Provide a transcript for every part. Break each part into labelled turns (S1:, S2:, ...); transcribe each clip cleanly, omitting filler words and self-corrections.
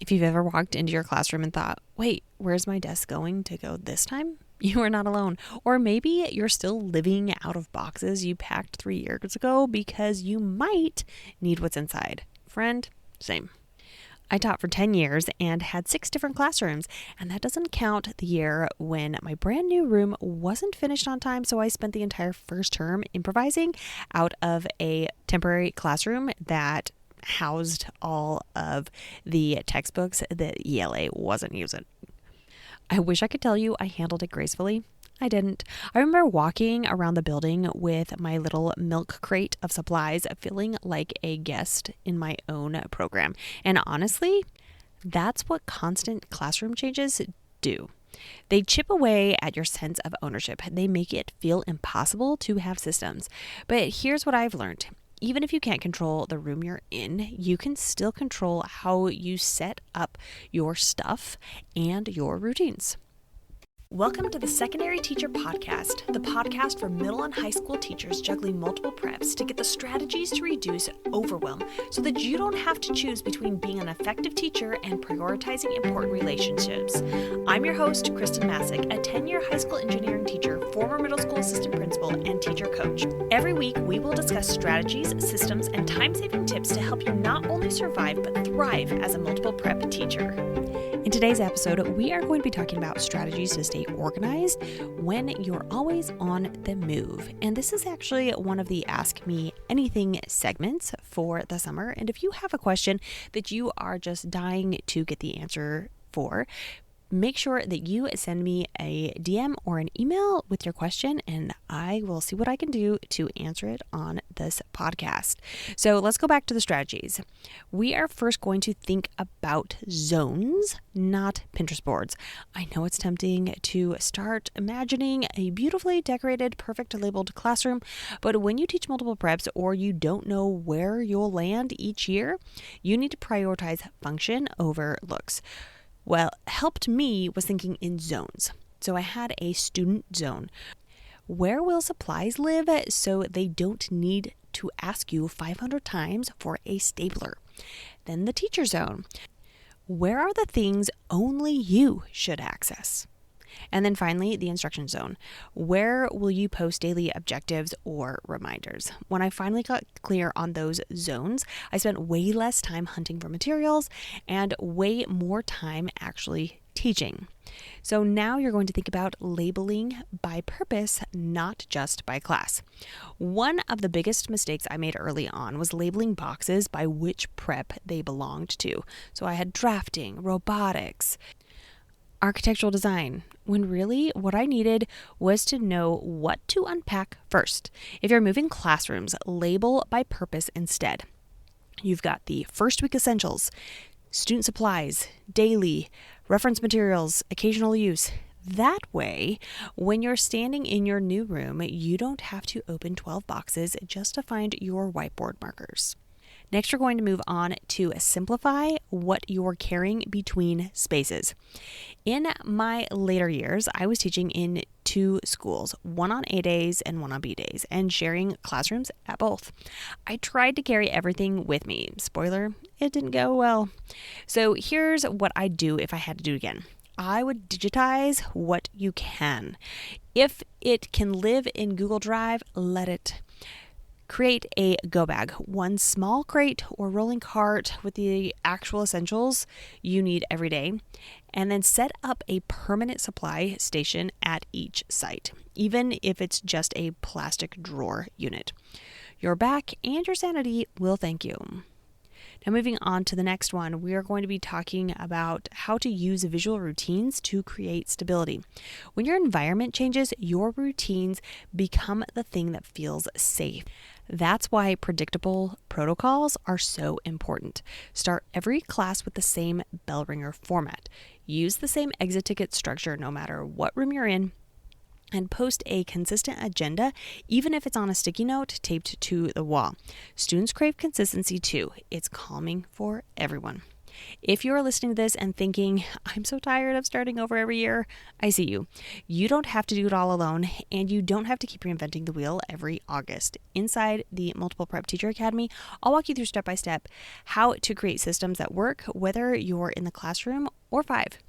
S1: If you've ever walked into your classroom and thought, wait, where's my desk going to go this time? You are not alone. Or maybe you're still living out of boxes you packed 3 years ago because you might need what's inside. Friend, same. I taught for 10 years and had 6 different classrooms, and that doesn't count the year when my brand new room wasn't finished on time, so I spent the entire first term improvising out of a temporary classroom that housed all of the textbooks that ELA wasn't using. I wish I could tell you I handled it gracefully. I didn't. I remember walking around the building with my little milk crate of supplies, feeling like a guest in my own program. And honestly, that's what constant classroom changes do. They chip away at your sense of ownership. They make it feel impossible to have systems. But here's what I've learned. Even if you can't control the room you're in, you can still control how you set up your stuff and your routines. Welcome to the Secondary Teacher Podcast, the podcast for middle and high school teachers juggling multiple preps to get the strategies to reduce overwhelm so that you don't have to choose between being an effective teacher and prioritizing important relationships. I'm your host, Kristen Masick, a 10-year high school engineering teacher, former middle school assistant principal, and teacher coach. Every week, we will discuss strategies, systems, and time-saving tips to help you not only survive but thrive as a multiple prep teacher. In today's episode, we are going to be talking about strategies to stay organized when you're always on the move. And this is actually one of the Ask Me Anything segments for the summer. And if you have a question that you are just dying to get the answer for, make sure that you send me a DM or an email with your question, and I will see what I can do to answer it on this podcast. So let's go back to the strategies. We are first going to think about zones, not Pinterest boards. I know it's tempting to start imagining a beautifully decorated, perfect labeled classroom, but when you teach multiple preps or you don't know where you'll land each year, you need to prioritize function over looks. Well, helped me was thinking in zones. So I had a student zone. Where will supplies live so they don't need to ask you 500 times for a stapler? Then the teacher zone. Where are the things only you should access? And then finally, the instruction zone. Where will you post daily objectives or reminders? When I finally got clear on those zones, I spent way less time hunting for materials and way more time actually teaching. So now you're going to think about labeling by purpose, not just by class. One of the biggest mistakes I made early on was labeling boxes by which prep they belonged to. So I had drafting, robotics, architectural design, when really what I needed was to know what to unpack first. If you're moving classrooms, label by purpose instead. You've got the first week essentials, student supplies, daily, reference materials, occasional use. That way, when you're standing in your new room, you don't have to open 12 boxes just to find your whiteboard markers. Next, we're going to move on to simplify what you're carrying between spaces. In my later years, I was teaching in 2 schools, one on A days and one on B days, and sharing classrooms at both. I tried to carry everything with me. Spoiler, it didn't go well. So here's what I'd do if I had to do it again. I would digitize what you can. If it can live in Google Drive, let it. Create a go bag, one small crate or rolling cart with the actual essentials you need every day, and then set up a permanent supply station at each site, even if it's just a plastic drawer unit. Your back and your sanity will thank you. Now, moving on to the next one, we are going to be talking about how to use visual routines to create stability. When your environment changes, your routines become the thing that feels safe. That's why predictable protocols are so important. Start every class with the same bell ringer format. Use the same exit ticket structure no matter what room you're in. And post a consistent agenda, even if it's on a sticky note taped to the wall. Students crave consistency too. It's calming for everyone. If you are listening to this and thinking, I'm so tired of starting over every year, I see you. You don't have to do it all alone, and you don't have to keep reinventing the wheel every August. Inside the Multiple Prep Teacher Academy, I'll walk you through step by step how to create systems that work, whether you're in the classroom or 5.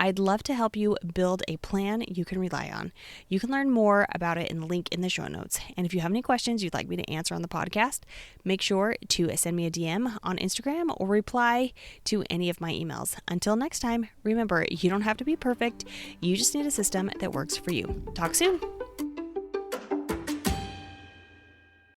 S1: I'd love to help you build a plan you can rely on. You can learn more about it in the link in the show notes. And if you have any questions you'd like me to answer on the podcast, make sure to send me a DM on Instagram or reply to any of my emails. Until next time, remember, you don't have to be perfect. You just need a system that works for you. Talk soon.